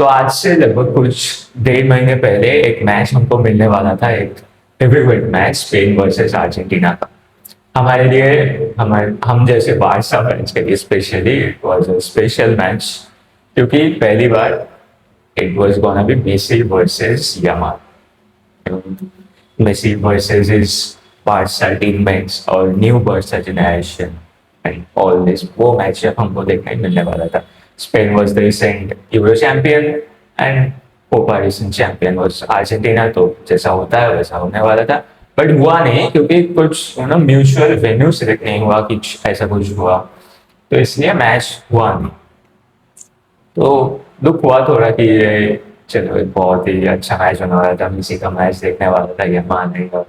तो आज से लगभग कुछ 1.5 महीने पहले एक मैच हमको मिलने वाला था, एक heavyweight match Spain versus Argentina का। हमारे लिए हम जैसे बारसा फैंस के लिए specially it was a special match, क्योंकि पहली बार it was gonna be Messi versus Yamal, Messi versus his Barca teammates और new Barca generation and all this. वो मैच हमको देखने मिलने वाला था। Spain was the recent Euro champion and Copa recent champion was Argentina, तो जैसा होता है वैसा होने वाला था। बट हुआ नहीं, क्योंकि कुछ म्यूचुअल वेन्यू सिलेक्ट नहीं हुआ, कुछ ऐसा कुछ हुआ, तो इसलिए मैच हुआ नहीं। तो दुख हुआ थोड़ा कि ये चलो एक बहुत ही अच्छा मैच होने वाला था, मेसी का मैच देखने वाला था, ये मान नहीं था।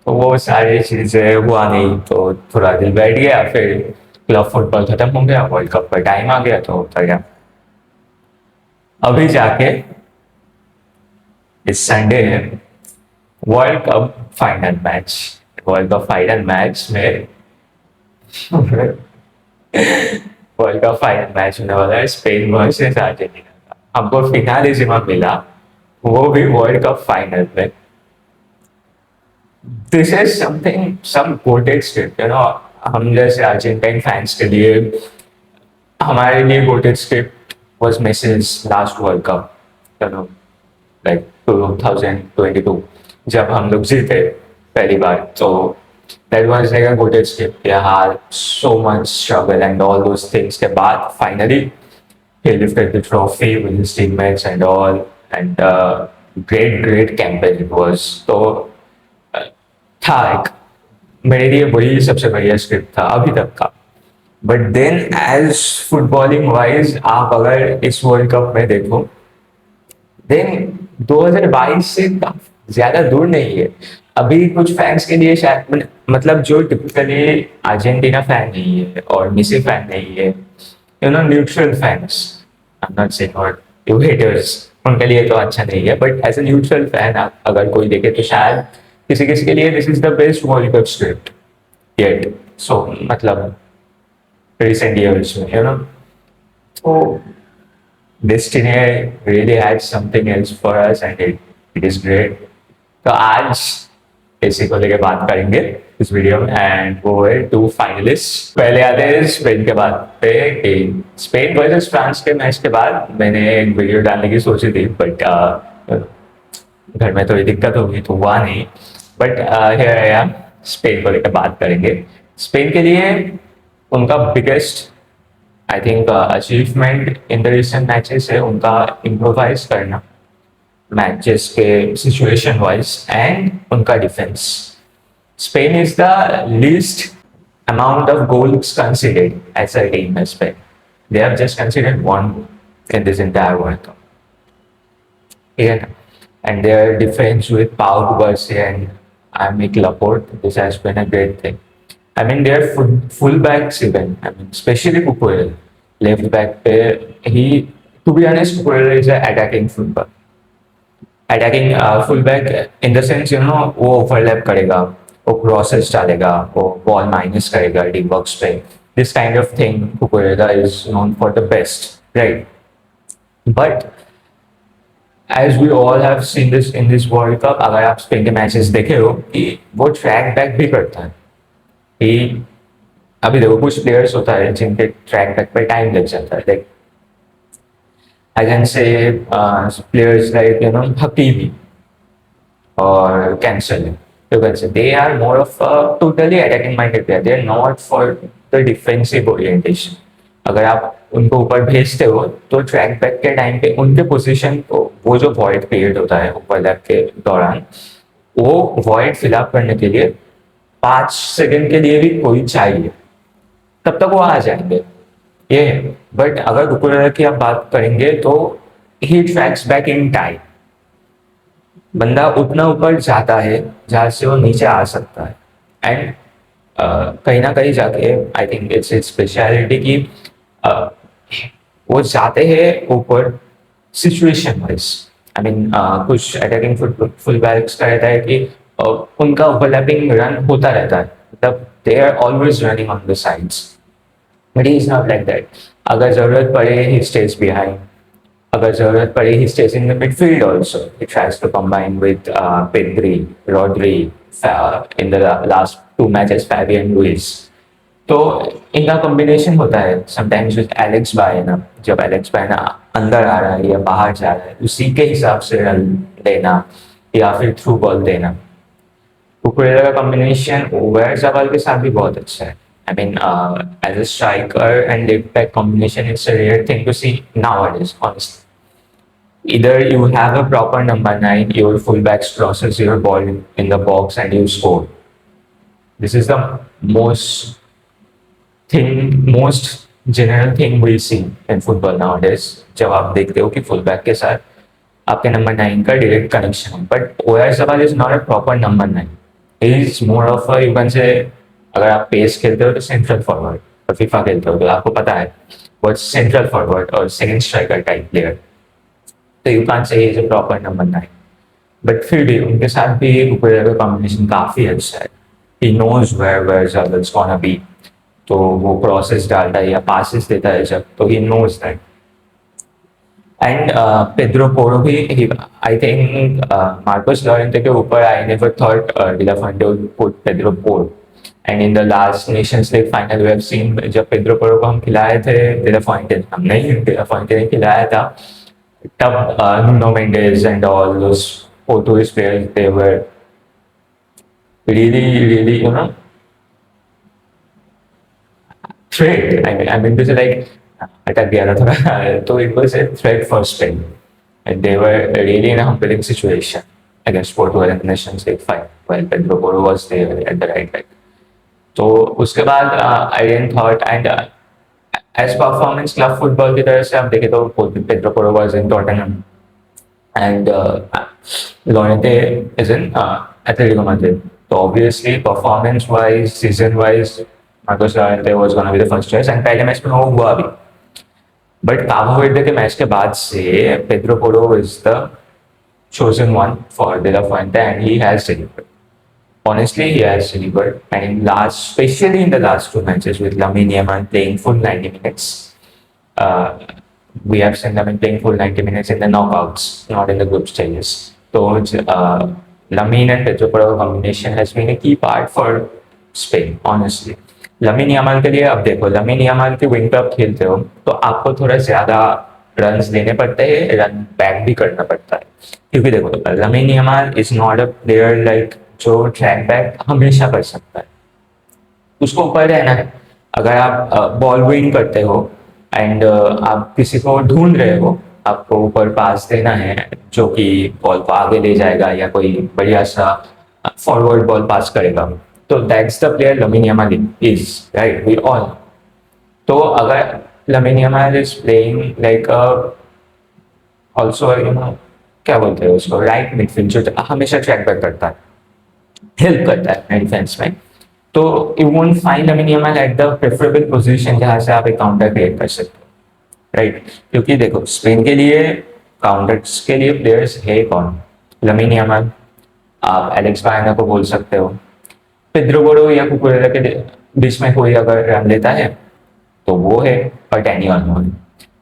तो वो सारी चीजें हुआ नहीं, तो थोड़ा दिल बैठ गया। फिर क्लब फुटबॉल खत्म हो गया, वर्ल्ड कप का टाइम आ गया, तो होता गया। अभी जाके इस संडे है world cup final match. World cup final match में वर्ल्ड कप फाइनल मैच होने वाला है स्पेन वर्सेस अर्जेंटीना का। हमको फिनालिसिमा मिला, वो भी वर्ल्ड कप फाइनल में। This is something some goated script, हम जैसे अर्जेंटाइन फैंस के लिए, हमारे लिए goated script was Messi's last world cup, like 2022, जब हम लोग जीते पहली बार। तो that was like a good escape. Yeah, so much struggle and all those things के बाद finally he lifted the trophy with his teammates and all, and great campaign it was. तो था एक, मेरे लिए वही सबसे बढ़िया स्क्रिप्ट था अभी तक का। But then as footballing wise आप अगर इस वर्ल्ड कप में देखो, देन 2022 से ज्यादा दूर नहीं है। अभी कुछ फैंस के लिए शायद, मतलब जो टिपिकली अर्जेंटीना फैन नहीं है और मेसी फैन नहीं है, neutral fans, I am not saying और यू हेटर्स, उनके लिए तो अच्छा नहीं है। But as a neutral fan अगर कोई देखे तो शायद किसी किसी के लिए this is the best world cup script yet. So मतलब रिसेंट ईयर्स में, तो Destiny really had something else for us and it is great. तो आज इसी को लेके बात करेंगे इस वीडियो में, एंड वो है 2 फाइनलिस्ट। पहले आते हैं स्पेन के बाद पे कि स्पेन वर्सेस फ्रांस के मैच के बाद मैंने एक वीडियो डालने की सोची थी, बट घर में थोड़ी दिक्कत होगी तो हुआ नहीं। But here I am, Spain को लेकर बात करेंगे। स्पेन के लिए उनका biggest I think achievement in the recent matches है उनका इम्प्रोवाइज करना मैचेस के सिचुएशन वाइज, एंड उनका defence. Spain is the least amount of goals conceded as a team as Spain. They have just conceded 1 in this entire World Cup. Yeah. And their defense with Pau Cubarsí and Aymeric Laporte, this has been a great thing. I mean, their fullbacks even. I mean, especially Cucurella, left back. He, to be honest, Cucurella is an attacking fullback. Attacking fullback in the sense, वो overlap करेगा, वो crosses डालेगा, वो ball minus करेगा deep box पे. This kind of thing, Cucurella is known for the best, right? But as we all have seen this in this World Cup, अगर आप Spain के मैचेस देखे हो कि वो ट्रैक बैक भी करता है। अभी देखो कुछ प्लेयर्स होता है जिनके ट्रैक बैक पे टाइम लग जाता है, like I can say players like Hakimi और Cancelo, you can say they are more of a totally attacking minded player, they are not for the defensive orientation. अगर आप उनको ऊपर भेजते हो तो ट्रैक बैक के टाइम पे उनके पोजीशन को, वो जो वॉइड पीरियड होता है ओवरलैप के दौरान, वो वॉइड फिलअप करने के लिए 5 सेकंड के लिए भी कोई चाहिए, तब तक वो आ जाएंगे ये। बट अगर कुकुरेला की आप बात करेंगे तो ही ट्रैक्स बैक इन टाइम। बंदा उतना ऊपर जाता है जहां से वो नीचे आ सकता है, एंड कहीं ना कहीं जाके I think it's it's speciality की वो जाते हैं ऊपर सिचुएशन वाइज। आई मीन कुछ अटैकिंग फुल बैक्स का रहता है कि उनका ओवरलैपिंग रन होता रहता है, मतलब they are always running on the sides, but he is not like that. अगर जरूरत पड़े ही स्टेज बिहाइंड, अगर जरूरत पड़े ही stays in the midfield also. He tries to combine with Pedri, Rodri, in the last two matches, Fabian Ruiz. तो इनका combination होता है समटाइम्स विद एलेक्स बायना. जब एलेक्स बायना अंदर आ रहा है या बाहर जा रहा है, उसी के हिसाब से रन देना या फिर थ्रू बॉल देना. कुकुरेला का कॉम्बिनेशन ओवरजाबाल के साथ भी बहुत अच्छा है. I mean, as a striker and left back combination, it's a rare thing to see nowadays, honestly. Either you have a proper number 9, your fullback crosses your ball in the box and you score. This is the most general thing we see in football nowadays. जब आप देखते हो कि fullback के साथ आपके number 9 का direct connection है. But Oyarzabal is not a proper number 9. He is more of a, you can say, अगर आप पेस खेलते हो तो सेंट्रल फॉरवर्ड, और फीफा खेलते हो तो आपको पता है वो सेंट्रल फॉरवर्ड और सेकंड स्ट्राइकर टाइप प्लेयर. तो you can't say is a proper number 9. But फिर भी उनके साथ भी कुकुरेला का कॉम्बिनेशन काफी अच्छा है. He knows where it's gonna be. तो वो क्रॉसेस डालता है या पासेस देता है जब, तो he knows that. And Pedro Porro भी, आई थिंक मार्कोस लॉरेंटे के ऊपर I never thought De La Fuente would put Pedro Porro. And in the last nations league final we have seen, जब Pedro Porro को हम खिलाए थे, De La Fuente ने खिलाया था, तब Nuno Mendes and all those Portuguese players, they were really, you know, threat. I mean to say, like, अटक गया था थोड़ा. तो it was a threat for Spain, and they were really in a humbling situation against Portugal in the Nations League final while Pedro Porro was there at the right back. तो उसके बाद I didn't thought, and as performance club football की तरह से आप देखें तो Pedro Porro was in Tottenham and Llorente is in Atletico Madrid. तो obviously performance wise, season wise, Marcos Llorente was gonna be the first choice. And पहले match में वो हुआ भी. बट काबो वर्डे के मैच के बाद से Pedro Porro is the chosen one for De La Fuente, and he has delivered. Honestly, he has delivered, and especially in the last two matches with Lamine Yamal playing full 90 minutes. We have seen Lamine playing full 90 minutes in the knockouts, not in the group stages. So Lamine and Pedro Porro combination has been a key part for Spain, honestly. Lamine Yamal के लिए अब देखो, Lamine Yamal के wing पे आप खेलते हो तो आपको थोड़ा ज्यादा रन्स देने पड़ते हैं, रन बैक भी करना पड़ता है. क्योंकि देखो, Lamine Yamal is not a player like जो ट्रैक बैक हमेशा कर सकता है. उसको ऊपर रहना है. अगर आप बॉल विन करते हो एंड आप किसी को ढूंढ रहे हो, आपको ऊपर पास देना है जो कि बॉल को आगे ले जाएगा या कोई बढ़िया सा फॉरवर्ड बॉल पास करेगा, तो that's the player Lamine Yamal is, right, we all. तो अगर Lamine Yamal is playing like also, you know, क्या बोलते हैं उसको, राइट मिडफील्ड, जो हमेशा ट्रैक बैक करता है, हेल्प करता है डिफेंस में. तो you won't find Lamine Yamal at the preferable position जहां से आप एक काउंटर क्रिएट कर सकते हो, राइट. क्योंकि देखो, स्पेन के लिए काउंटर्स के लिए प्लेयर्स है कौन? Lamine Yamal, आप एलेक्स बायना को बोल सकते हो, पेड्रो पोरो या कुकुरेला के बीच में कोई अगर रन लेता है तो वो है, और डैनी ओल्मो.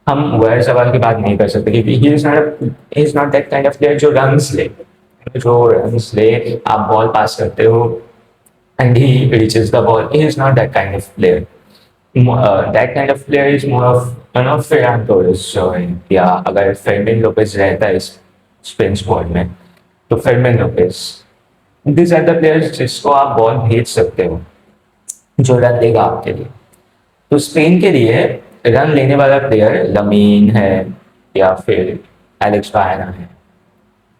हम ओयारज़ाबाल की बात नहीं कर सकते क्योंकि ही is not that kind of player जो रन्स ले, आप बॉल पास करते हो and he reaches the ball. He is not that kind of player. That kind of player is more of, you know, Ferran Torres. So, या अगर Fermin Lopez रहता है Spain squad में, तो Fermin Lopez, these are the players जिसको आप ball भेज सकते हो, जो रन देगा आपके लिए. तो स्पेन के लिए रन लेने वाला प्लेयर लमीन है या फिर एलेक्स बायना है.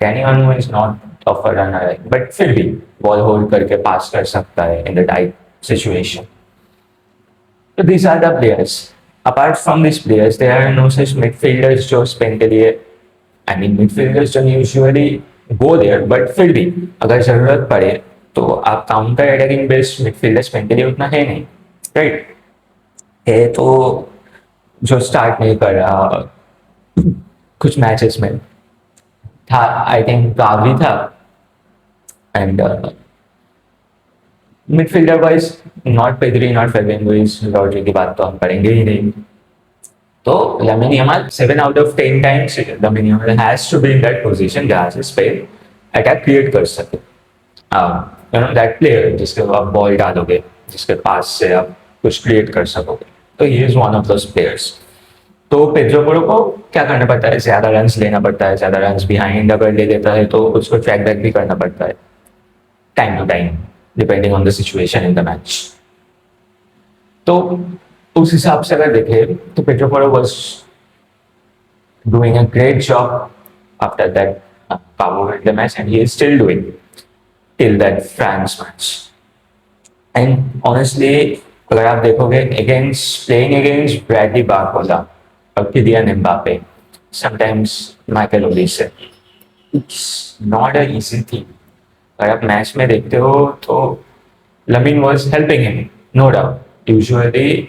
Dani Olmo is not of a runner, but फिर भी बॉल होल्ड करके पास कर सकता है इन द टाइट सिचुएशन. तो these are the players. Apart from this players there are no such midfielders जो स्पेन के लिए, आई मीन मिडफील्डर्स जो यूजुअली गो देयर, बट फिर भी अगर जरूरत पड़े तो आप counter attacking based midfielder Spain के लिए उतना है नहीं, राइट. है तो जो स्टार्ट नहीं कर रहा कुछ मैचेस में था, आई थिंक गावी था. And midfielder wise not Pedri, not Fabian Ruiz, Rodri की बात तो हम करेंगे ही नहीं. तो Lamine Yamal 7 out of 10 times Lamine Yamal has to be in that position जहाँ से स्पेन अटैक क्रिएट कर सके. यू नो दैट प्लेयर जिसके आप बॉल डालोगे, जिसके पास से आप कुछ क्रिएट कर सकोगे, तो ही is one of those players. तो पेड्रो पोरो को क्या करना पड़ता है, ज्यादा रन लेना पड़ता है, ज्यादा रन बिहाइंड अगर ले लेता है तो उसको ट्रैक बैक भी करना पड़ता है time to time depending on the situation in the match. तो उस हिसाब से अगर देखें तो Pedro Porro was doing a great job after that Cabo Verde match, and he is still doing till that France match. And honestly, अगर आप देखोगे playing against Bradley Barcola और Kylian Mbappe, sometimes Michael Olise, it's not an easy thing. अगर आप match में देखते हो तो Lamine was helping him, no doubt. Usually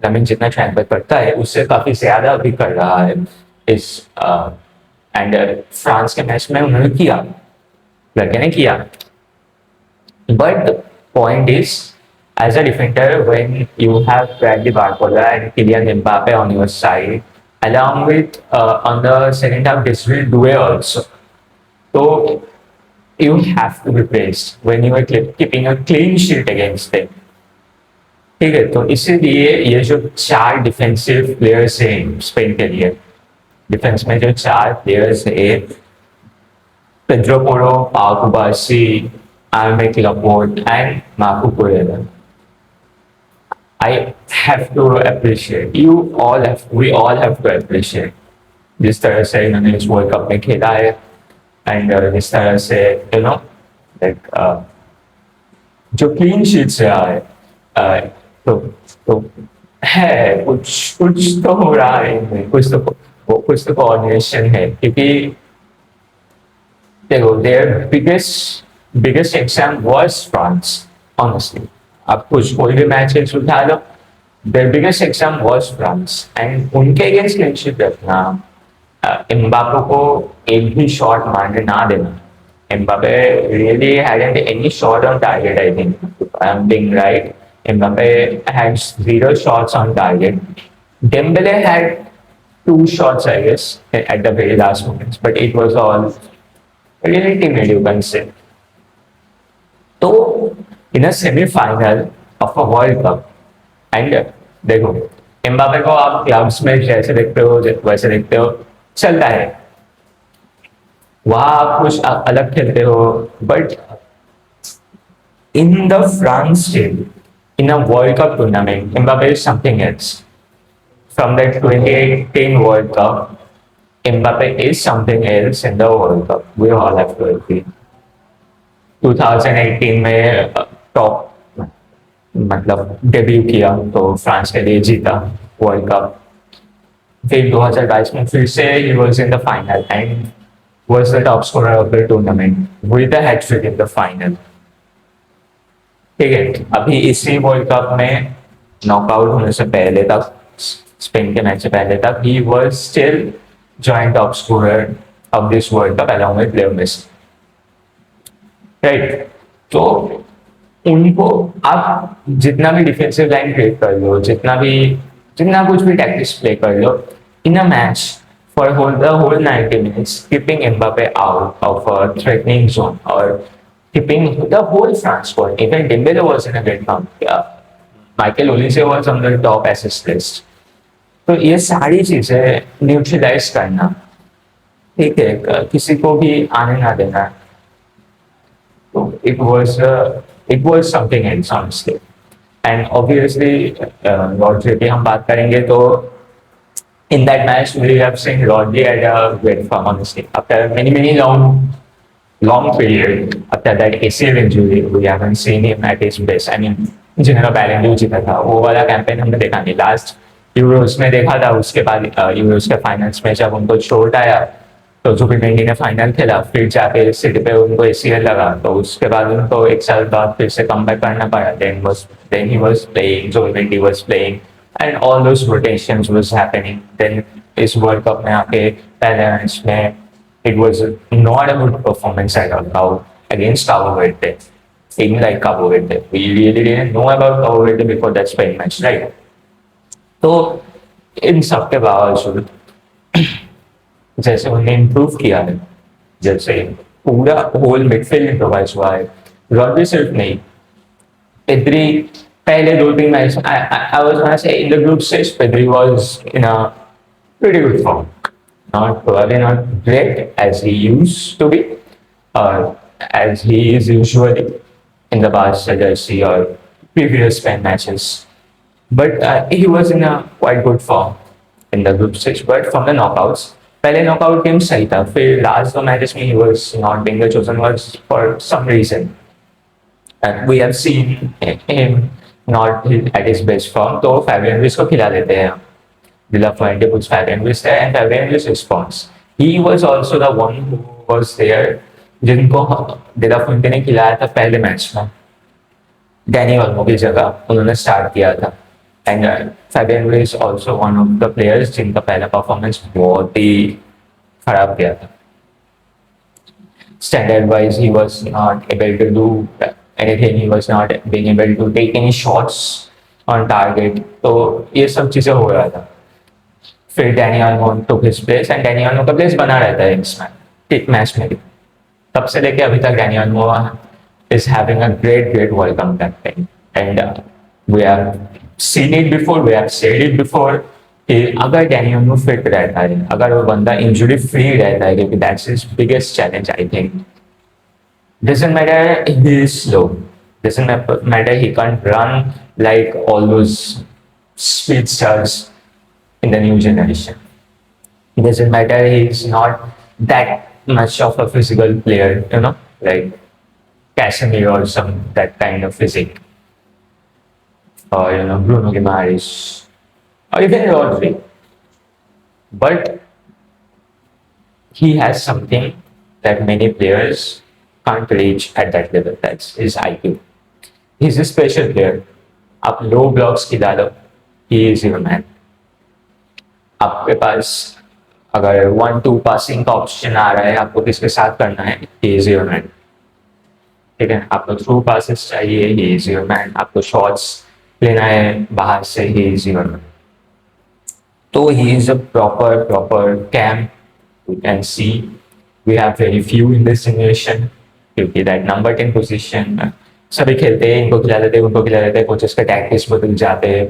Lamine जितना ट्रैक बैक करता है उससे काफी ज्यादा भी कर रहा है इस एंड फ्रांस के मैच में उन्होंने किया, लड़के ने किया. But point is as a defender when you have Bradley Barcola and Kylian Mbappe on your side along with on the second half Desiree Doué also, so you have to be praised when you are keeping a clean sheet against them. ठीक है, तो इसीलिए ये जो 4 defensive players हैं Spain के लिए, defence में जो 4 प्लेयर्स है, पेड्रो पोरो, पाउ कुबार्सी, Aymeric Laporte and Marco Correa. I have to appreciate, we all have to appreciate जिस तरह से इन्होंने इस वर्ल्ड कप में खेला है एंड जिस तरह से यू नो लाइक जो क्लीन शीट्स रहा है, तो है कुछ तो हो रहा है, कुछ तो कोऑर्डिनेशन है, क्योंकि देखो their biggest exam was France. Honestly आप कोई भी मैच उठा लो, their biggest exam was France and उनके अगेंस्ट क्लीन शीट रखना, एम्बापे को एक भी शॉट मारने ना देना. Mbappe really hadn't any shot on target, I think. If I'm being right, Mbappe had 0 shots on target. Dembele had 2 shots, I guess, at the very last moments, but it was all really timid, you can say. So, in a semi-final of a World Cup, and देखो Mbappe को आप clubs में जैसे देखते हो वैसे देखते हो, चलता है, वहां आप कुछ अलग खेलते हो, but in the France team in a World Cup tournament, Mbappe is something else. From that 2018 World Cup, Mbappe is something else in the World Cup. We all have to agree. 2018 में top मतलब debut किया तो France के लिए जीता world cup. फिर 2022 में फिर से he was in the final and was the top scorer of the tournament with a hat-trick in the final. ठीक है, अभी इसी वर्ल्ड कप में नॉकआउट होने से पहले तक, स्पेन के मैच से पहले तक, he was still joint top scorer of this world cup along with Leo Messi. Right, तो उनको आप जितना भी डिफेंसिव लाइन क्रिएट कर लो, जितना कुछ भी टैक्टिक्स प्ले कर लो in a match for the whole 90 minutes, keeping Mbappe out of a threatening zone और keeping the whole France squad. Even Dembele was in a great form. Michael Olise was on the top assist list. तो ये सारी चीजें neutralise करना, ठीक है, किसी को भी आने ना देना, तो it was something else honestly. And obviously Rodri की हम बात करेंगे तो in that match we have seen Rodri at a great form honestly. After many long period after that ACL injury, we haven't seen him at his best. I mean, जिन्होंने बैलन D जीता था वो वाला कैंपेन हमने देखा नहीं. Last Euros में देखा था, उसके बाद यूरोस के फाइनल्स में जब उनको चोट आया तो जुबिमेंडी ने फाइनल खेला, फिर जाके सिटी पे उनको ACL लगा, तो उसके बाद उनको 1 साल बाद फिर से कमबैक करना पड़ा. Then he was playing, Zubimendi was playing, and all those rotations was happening. Then इस वर्ल्ड कप में आके पहले मैच में it was not a good performance at all against Cabo Verde. Team like Cabo Verde, we really didn't know about Cabo Verde before that Spain match, right? So इन सब के बावजूद जैसे उन्हें improve किया है, जैसे पूरा होल मिडफील्ड इम्प्रोवाइज हुआ है, रॉड्री सिर्फ नहीं, Pedri, पहले दो तीन match, I was gonna say in the group stage, Pedri was in a pretty good form. Not probably not great as he used to be, or as he is usually in the past jersey or previous 10 matches. But he was in a quite good form in the group stage. But from the knockouts, पहले knockout game सही था, फिर last दो matches में he was not being the chosen was for some reason. And we have seen him not at his best form, तो Fabian Ruiz को खिला देते हैं. De La Fuente puts Fabian Ruiz there, and Fabian Ruiz responds. He was also the one who was there, जिनको De La Fuente ने खिलाया था पहले मैच में. डैनी ओल्मो की जगह उन्होंने स्टार्ट किया था. And Fabian Ruiz also one of the players जिनका पहला परफॉर्मेंस बहुत ही खराब गया था. Standard wise, he was not able to do anything. He was not being able to take any shots on target. तो ये सब चीजें हो रहा था. फिर Danny Olmo took his place, and Danny Olmo का प्लेस बना रहता है इस मैच में भी. तब से लेके अभी तक Danny Olmo is having a great World Cup campaign, and we have seen it before, we have said it before कि अगर डैनी ओल्मो फिट रहता है, अगर वो बंदा इंजरी फ्री रहता है, क्योंकि that's his biggest challenge I think. Doesn't matter he is slow, doesn't matter he can't run like all those speedsters in the new generation. It doesn't matter he's not that much of a physical player, like Casemiro or some that kind of physique, or Bruno Guimaraes, or even Rodri. But he has something that many players can't reach at that level. That's his IQ. He's a special player. आप low blocks की डालो, he is your man. आपके पास अगर 1-2 passing का option आ रहा है, आपको किसके साथ करना है, he is your man. ठीक है, आपको थ्रू पासेस चाहिए, he is your man. आपको शॉट्स लेना है बाहर से, he is your man. So he is a proper camp. You can see we have very few in this generation, क्योंकि that number 10 position सभी खेलते हैं, इनको खिला देते हैं, उनको खिला देते हैं, कोचेस का टैक्टिक्स बदल जाते हैं.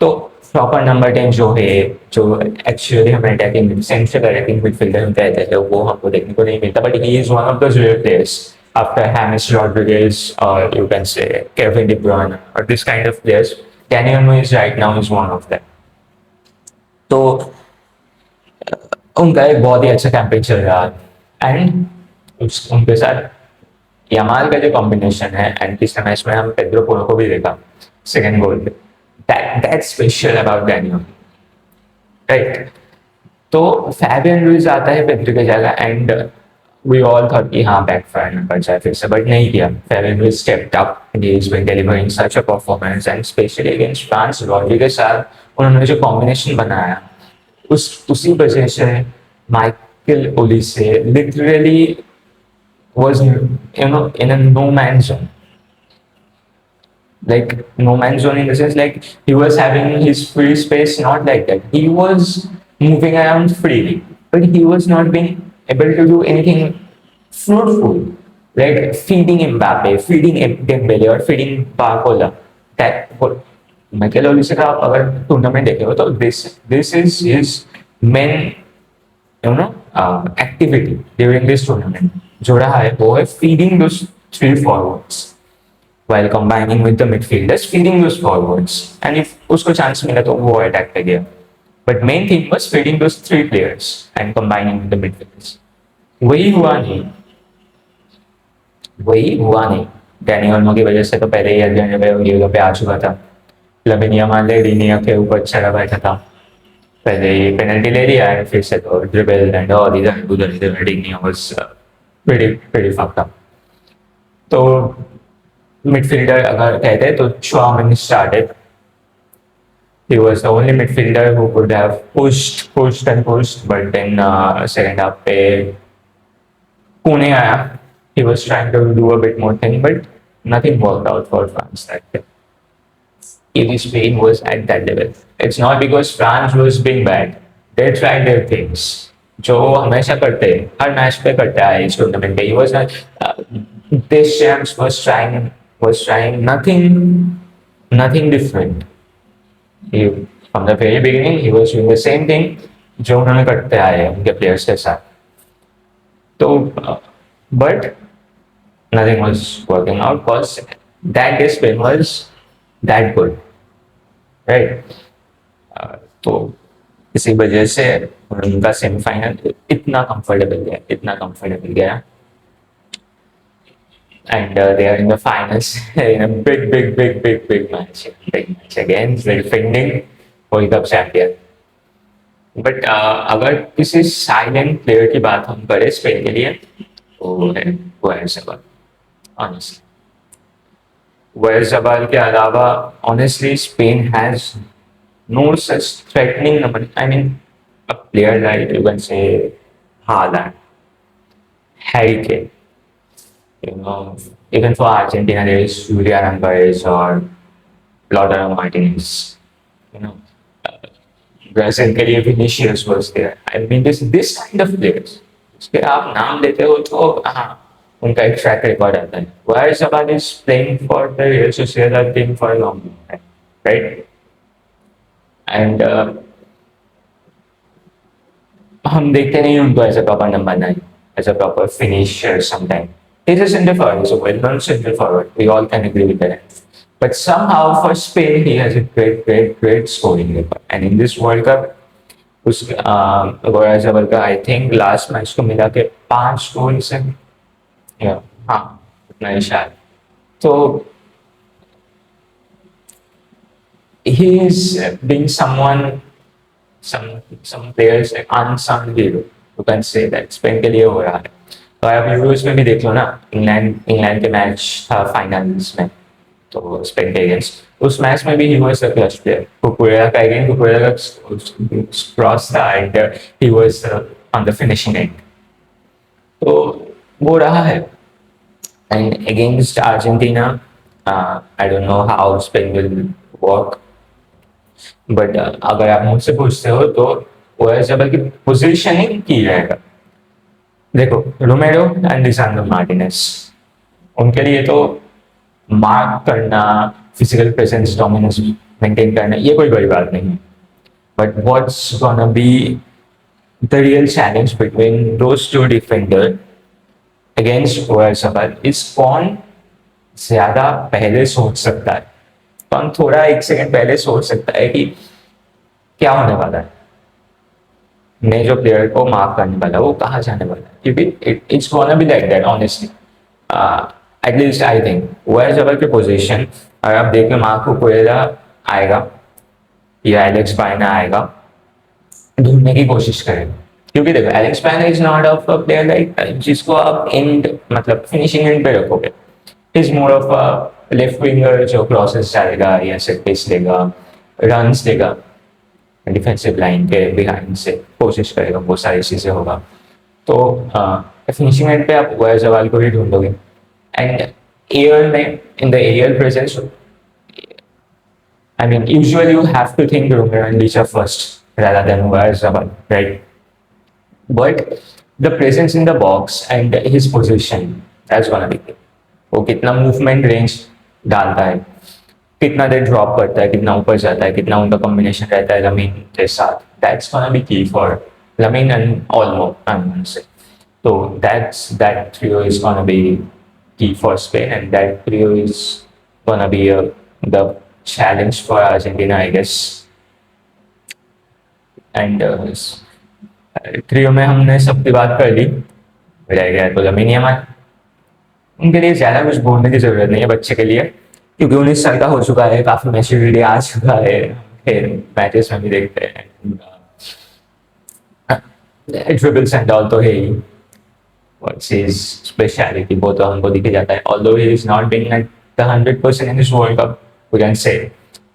तो प्रॉपर नंबर 10 जो है, जो एक्चुअली हमें अटैकिंग सेंट्रल अटैकिंग मिडफील्डर में रहते थे, वो हमको देखने को नहीं मिलता. But he is one of the rare players after James Rodriguez, or you can say Kevin De Bruyne, or this kind of players. Dani Olmo is right now is one of them. तो उनका एक बहुत ही अच्छा campaign चल रहा है, and उनके साथ यमाल का जो कॉम्बिनेशन है, एंड पिछले मैच में हम पेड्रो पोरो को भी देखा सेकंड गोल पे. That's special about Danny Olmo, right. तो फैबियन रुइज आता है पेड्रो की जगह, एंड वी ऑल थॉट कि हाँ बैकफायर ना कर जाए फिर से, बट नहीं किया. Fabian Ruiz stepped up and he is been delivering such a performance, and specially against France, Rodri के साथ उन्होंने जो कॉम्बिनेशन बनाया, उसी वजह से Michael Olise literally was in a no man's zone, like no man's zone in the sense like he was having his free space, not like that. He was moving around freely, but he was not being able to do anything fruitful, like feeding Mbappe, feeding Dembele, or feeding Barcola. That Michael Olise का अगर tournament देखे हो तो this is his main activity during this tournament. जो रहा है वो है feeding those three forwards while combining with the midfielders, feeding those forwards, and if उसको chance मिला तो वो attack पे गया. But main thing was feeding those three players and combining with the midfielders. वही हुआ नहीं. डैनी ओल्मो की वजह से तो पहले ही यूरो पे आ चुका था. लामिन यामाल डिनिया के ऊपर चढ़ा बैठा था, पहले ही पेनल्टी ले लिया, एंड फिर से तो ड्रिबल एंड ऑल इधर डिनिया वाज pretty fucked up. तो midfielder अगर कहते तो Tchouaméni started. He was the only midfielder who could have pushed, but then second half पे Kone आया. He was trying to do a bit more thing, but nothing worked out for France that day. if Spain was at that level. It's not because France was being bad. They tried their things. जो हमेशा करते हैं, हर match पे करते आए इस tournament पे. He was not, this champs was trying nothing different. From the very beginning, he was doing the same thing जो उन्होंने करते आए हैं उनके प्लेयर्स के साथ. तो but nothing was working out because that day Spain was that good, right? तो इसी वजह से उनका सेमीफाइनल इतना कंफर्टेबल गया and they are in the finals in a big match against the defending World Cup champion. But अगर किसी silent player की बात हम करें स्पेन के लिए तो वो है सबाल. ऑनेस्टली Oyarzabal के अलावा honestly Spain has no such threatening number. I mean, a player like you can say Haaland, Harry Kane. Even for Argentina there is Julian Alvarez or Lautaro Martinez. Brazil के लिए Vinicius was there. I mean this kind of players. उसके आप नाम लेते हो तो हाँ उनका एक ट्रैक रिकॉर्ड आता है. Oyarzabal is playing for the Real Sociedad team for a long time, right? And हम देखते नहीं उनको as a proper number 9, as a proper finisher sometime. He's a center forward, he's a well-known center forward. We all can agree with that. But somehow for Spain, he has a great scoring record. And in this World Cup, उस Oyarzabal का I think last match को मिला के 5 goals हैं. हाँ उतना ही शायद. तो he is being some players like unsung hero. You can say that Spain के लिए हो रहा है. तो आप यूरोज में भी देख लो ना, इंग्लैंड के मैच था फाइनल्स में तो स्पेन के अगेंस्ट. उस मैच में भी he was the clutch player. Cucurella का क्रॉस था and he was on the finishing and. तो वो रहा है. And against Argentina I don't know how Spain will work. But अगर आप मुझसे पूछते हो तो ओयारज़ाबाल की पोजीशनिंग की रहेगा. देखो रोमेरो एंड लिसांड्रो मार्टिनेज, उनके लिए तो मार्क करना, फिजिकल प्रेजेंस, डोमिनेंस मेंटेन करना ये कोई बड़ी बात नहीं है. But what's gonna be the real challenge between those two defender against Oyarzabal is कौन ज्यादा पहले सोच सकता है. तो हम थोड़ा 1 सेकंड पहले सोच सकता है कि क्या होने वाला है, मैं जो प्लेयर को मार्क करने वाला वो कहाँ जाने वाला है. क्योंकि it's gonna be like that honestly. At least I think Oyarzabal की पोजीशन अगर आप देखें मार्को कुकुरेला आएगा या एलेक्स बायना आएगा, ढूंढने की कोशिश करेगा. क्योंकि देखो एलेक्स बायना is not of a player like जिसको आप एंड मतलब फिनिशिंग एंड पे रखोगे. Is more of a left winger जो क्रॉसेस डालेगा या सेट पीस देगा, रन्स देगा, डिफेंसिव लाइन के बिहाइंड से कोशिश करेगा, बहुत सारी चीज़ें होगा. तो फिनिशिंग एंड पे आप ओयारज़ाबाल को ही ढूंढोगे. एंड एयर में in the aerial presence I mean usually you have to think Romero and Licha first rather than Oyarzabal, right? But the presence in the box and his position, that's gonna be good. वो कितना movement range डालता है, कितना देर drop करता है, कितना ऊपर जाता है, कितना उनका कॉम्बिनेशन रहता है लमीन के साथ. दैट्स गोना बी की for lamin and Olmo I am से. तो that trio is gonna be key for Spain and that trio is gonna be the challenge for Argentina, I guess. And trio में हमने सबकी बात कर ली. रह गया तो लमीन यमाल. उनके लिए ज़्यादा कुछ बोलने की ज़रूरत नहीं है बच्चे के लिए, क्योंकि 19 साल का हो चुका है, काफ़ी मैच्योरिटी आ चुका है. फिर मैचेस में भी देखते हैं ड्रिबल्स एंड ऑल तो है ही. व्हाट्स हिज स्पेशलिटी वो तो हमको दिख जाता है. Although he is not being at the 100% in this world cup we can say,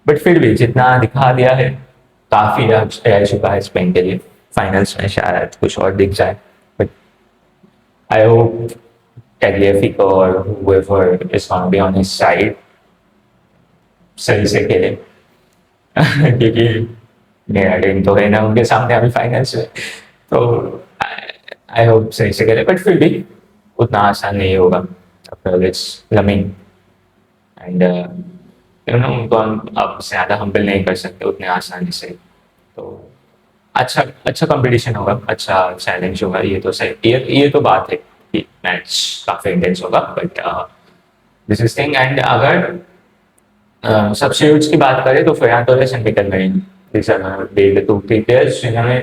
but फिर भी जितना दिखा दिया है काफ़ी रह चुका है स्पेन के लिए. फाइनल्स में शायद कुछ और दिख जाए, but I hope Tagliafico or whoever is going to be on his side सही से खेले. क्योंकि मेरा टीम तो है ना उनके सामने अभी फाइनल्स में, तो आई होप सही से खेले, बट फिर भी उतना आसान नहीं होगा। इट्स लमिंग एंड उनको हम अब ज़्यादा हम्बल नहीं कर सकते उतने आसानी से। तो अच्छा अच्छा कंपटीशन होगा, अच्छा चैलेंज होगा, ये तो सही, ये तो बात है कि मैच काफ़ी इंटेंस होगा, but this is thing. And अगर सब्स्टिट्यूट्स की बात करें तो Ferran Torres and Mikel Merino, these are the two key players जिन्होंने,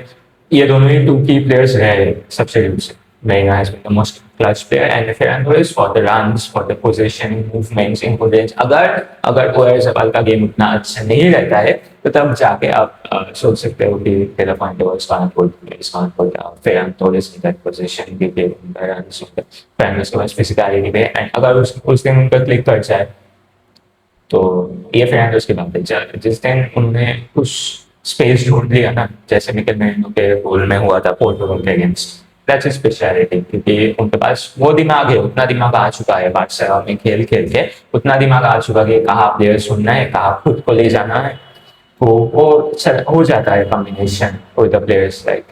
ये दोनों ही टू की प्लेयर्स रहे सब्स्टिट्यूट से। Merino has been the most clutch player and Ferran Torres for the runs, for the possession, movements, influence। अगर अगर ओयारज़ाबाल का game उतना अच्छा नहीं रहता है तो तब जाके आप सोच सकते हो कि तेरा point was can't put Ferran Torres in that position, क्योंकि उनका runs, Ferran Torres के पास physicality है, and अगर उस दिन उनका क्लिक कर जाए तो ये फर्नांडोस की बात है। जिस दिन उन्होंने कुछ स्पेस ढूंढ लिया ना, जैसे मिकेल मेरिनो के गोल में हुआ था पोर्टुगल के अगेंस्ट, दैट्स अ स्पेशलिटी, क्योंकि उनके पास वो दिमाग है, उतना दिमाग आ चुका है बार्सिलोना में खेल खेल के, उतना दिमाग आ चुका है कि कहाँ प्लेयर सुनना है, कहाँ खुद को ले जाना है, वो हो जाता है combination with the players like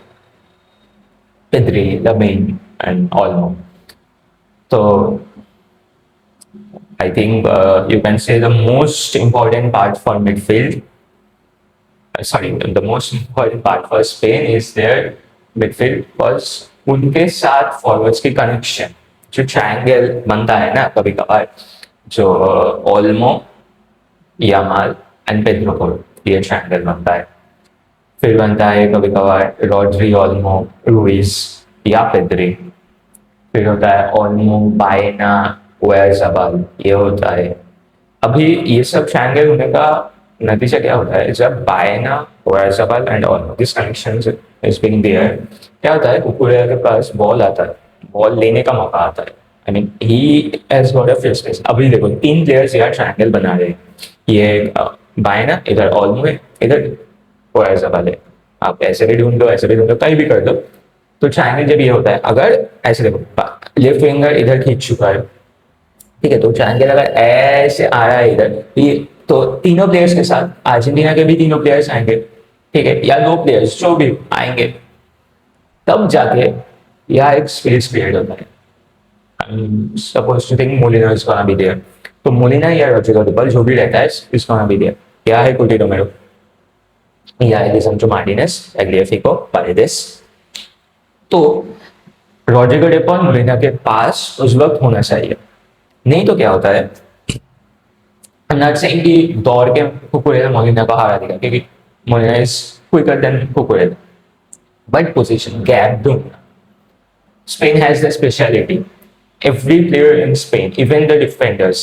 Pedri, lamin and Olmo. तो I think you can say the most important part for midfield, sorry, the most important part for Spain is their midfield was उनके साथ forwards की connection, जो triangle बनता है ना कभी कभार, जो ओल्मो, यामाल एंड पेड्रो पोरो, ये ट्रायंगल बनता है। फिर बनता है कभी कभार रॉड्री, ओल्मो, रूइस या पेद्री। फिर होता है ओल्मो, बायना, ओयारज़ाबाल, ये होता है। अभी ये सब ट्रायंगल होने का नतीजा क्या होता है, जब Baena, Oyarzabal and all this connection is being there, क्या होता है, कुकुरेला के पास बॉल आता है, बॉल लेने का मौका आता है। I mean he has got a free space. अभी देखो तीन प्लेयर्स यार ट्रायंगल बना रहे हैं, ये बायना, इधर ऑल्मो है, इधर ओयारज़ाबाल है। आप ऐसे भी ढूंढ लो, ऐसे भी ढूंढ लो, कहीं भी कर दो। तो ट्रायंगल जब ये होता है, अगर ऐसे देखो लेफ्ट विंगर इधर खींच चुका है, ठीक है, तो ट्रायंगल अगर ऐसे आ रहा है इधर, तो तीनों प्लेयर्स के साथ अर्जेंटीना के भी तीनों प्लेयर्स आएंगे, ठीक है, या दो प्लेयर्स जो भी आएंगे, तब जाके यहाँ एक स्पेस क्रिएट होता है। Suppose to think Molina is gonna be there, तो मोलिना या रोड्रिगो डिबल जो भी रहता है इज गोना बी देयर, या है कुटी रोमेरो, या है लिसेंड्रो मार्टिनेज, एग्लियाफिको, पारेदेस। तो रोड्रिगो डिबल मोलिना के पास उस वक्त होना चाहिए, नहीं तो क्या होता है, नॉट सेइंग कि दौड़ के कुकुरेला मोलिना को हरा देगा, क्योंकि Molina is quicker than Cucurella, but position gap ढूंढना। Spain has the speciality. Every player in Spain, even the defenders,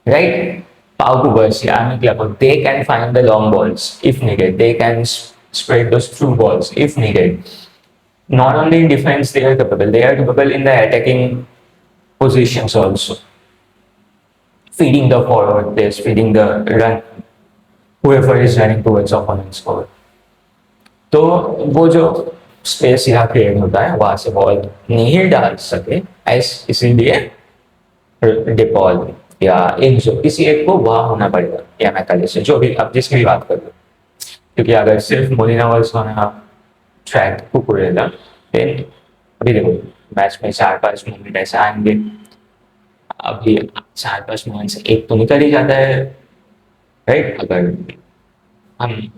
right? Pau Cubarsí, Armin Clapper, they can find the long balls if needed. They can spread those through balls if needed. Not only in defense, they are capable in the attacking positions also. Feeding the forward players, feeding the run, whoever is running towards opponent's goal. तो वो जो space यहाँ create होता है, वहां से ball नहीं डाल सके, इसीलिए डिपॉल या इन जो किसी एक को वहां होना पड़ेगा, या मैकाले से, जो भी आप जिसकी भी बात कर लो। क्योंकि अगर सिर्फ Molina was on track Cucurella, then अभी देखो मैच में 4-5 मोमेंट ऐसे आएंगे, अभी 4-5 मोमेंट से एक तो निकल ही जाता है, राइट? अगर हम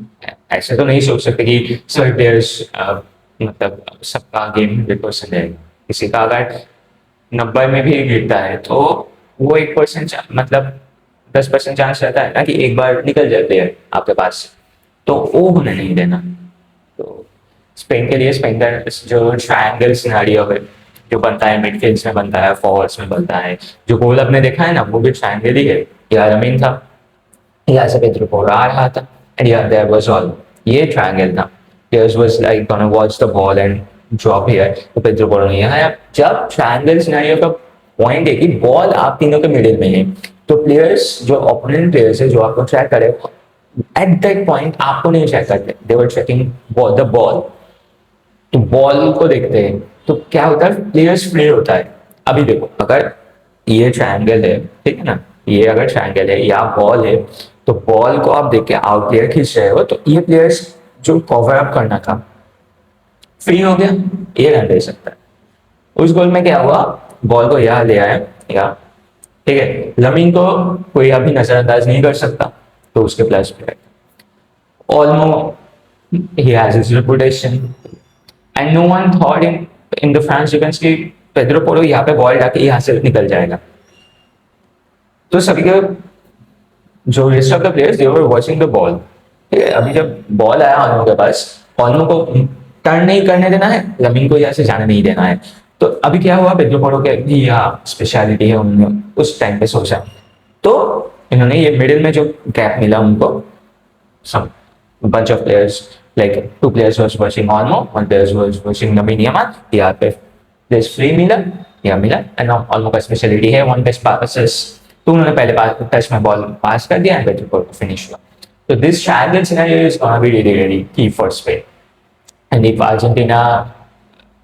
ऐसे तो नहीं सोच सकते कि सभी प्लेयर्स मतलब सबका गेम 100% रहेगा, किसी का अगर 90 में भी गिरता है तो वो 1% मतलब 10% चांस रहता है ना कि एक बार निकल जाए प्लेयर आपके पास से, तो वो होने नहीं देना। तो स्पेन के लिए, स्पेन का जो ट्रायंगल सिनेरियो है जो बनता है, मिडफील्ड्स में बनता है, फॉरवर्ड्स में बनता है, जो गोल आपने देखा है ना वो भी ट्रायंगल ही है। यार अमीन था, यहाँ से पेड्रो पोरो आ रहा था, and yeah, there was all, ये ट्रायंगल था। Players was like gonna watch the ball and drop here, तो पेड्रो पोरो नहीं आया। जब ट्रायंगल सिनेरियो का पॉइंट है कि बॉल आप तीनों के मिडिल में है, तो प्लेयर्स जो ओपोनेंट प्लेयर्स है जो आपको ट्रैक करे, एट दैट पॉइंट आपको नहीं ट्रैक करते, दे वर ट्रैकिंग द बॉल। तो बॉल को देखते हैं तो क्या होता है, प्लेयर्स फ्री होता है। अभी देखो अगर ये ट्रायंगल है, ठीक है ना, ये अगर ट्रायंगल है या बॉल है, तो बॉल को आप देख के आउट प्लेयर खींच रहे हो, तो ये प्लेयर्स जो कवर अप करना था फ्री हो गया, ये रन ले सकता है। उस गोल में क्या हुआ, बॉल को यहाँ ले आया, यहाँ, ठीक है, लमीन को कोई अभी नजरअंदाज नहीं कर सकता, तो उसके प्लस पे ऑलमो he has his reputation and no one thought in the France defense कि पेड्रो पोरो यहाँ पे बॉल डाके यहाँ से निकल जाएगा। तो सभी के जो rest of the players they were watching the ball, ठीक है। अभी जब बॉल आया ऑलमो के पास, ऑलमो को टर्न नहीं करने देना है, लमीन को यहाँ से जाने नहीं देना है। तो अभी क्या हुआ, पेड्रो पोरो के भी यहाँ स्पेशलिटी है, उन्होंने उस टाइम पे सोचा, तो इन्होंने ये मिडिल में जो गैप मिला उनको, some bunch of players, like two players was watching Olmo, one player was watching Lamine Yamal, यहाँ पे there's free मिला, यहाँ मिला, and now Olmo का स्पेशलिटी है one touch passes, तो उन्होंने पहले टच में बॉल पास कर दिया एंड फिर फिनिश हुआ। So this triangle scenario is gonna be really really key for Spain, and if Argentina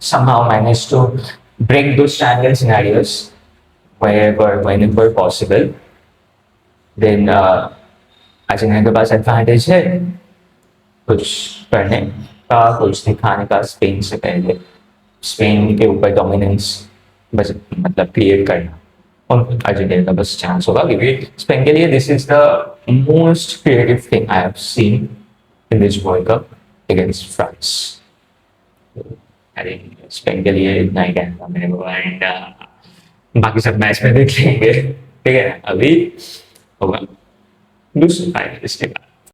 somehow managed to break those triangle scenarios whenever possible, then Argentina के पास advantage है कुछ करने का, कुछ दिखाने का स्पेन से पहले, स्पेन के ऊपर डोमिनेंस बस मतलब क्रिएट करना, और अर्जेंटीना का बस चांस होगा, क्योंकि स्पेन के लिए this is the most creative thing I have seen in this world cup against France. अरे स्पेन के लिए इतना ही कहना मेरे को, एंड बाकी सब मैच में देख लेंगे, ठीक है। अभी होगा दूसरी फाइनल इसके बाद।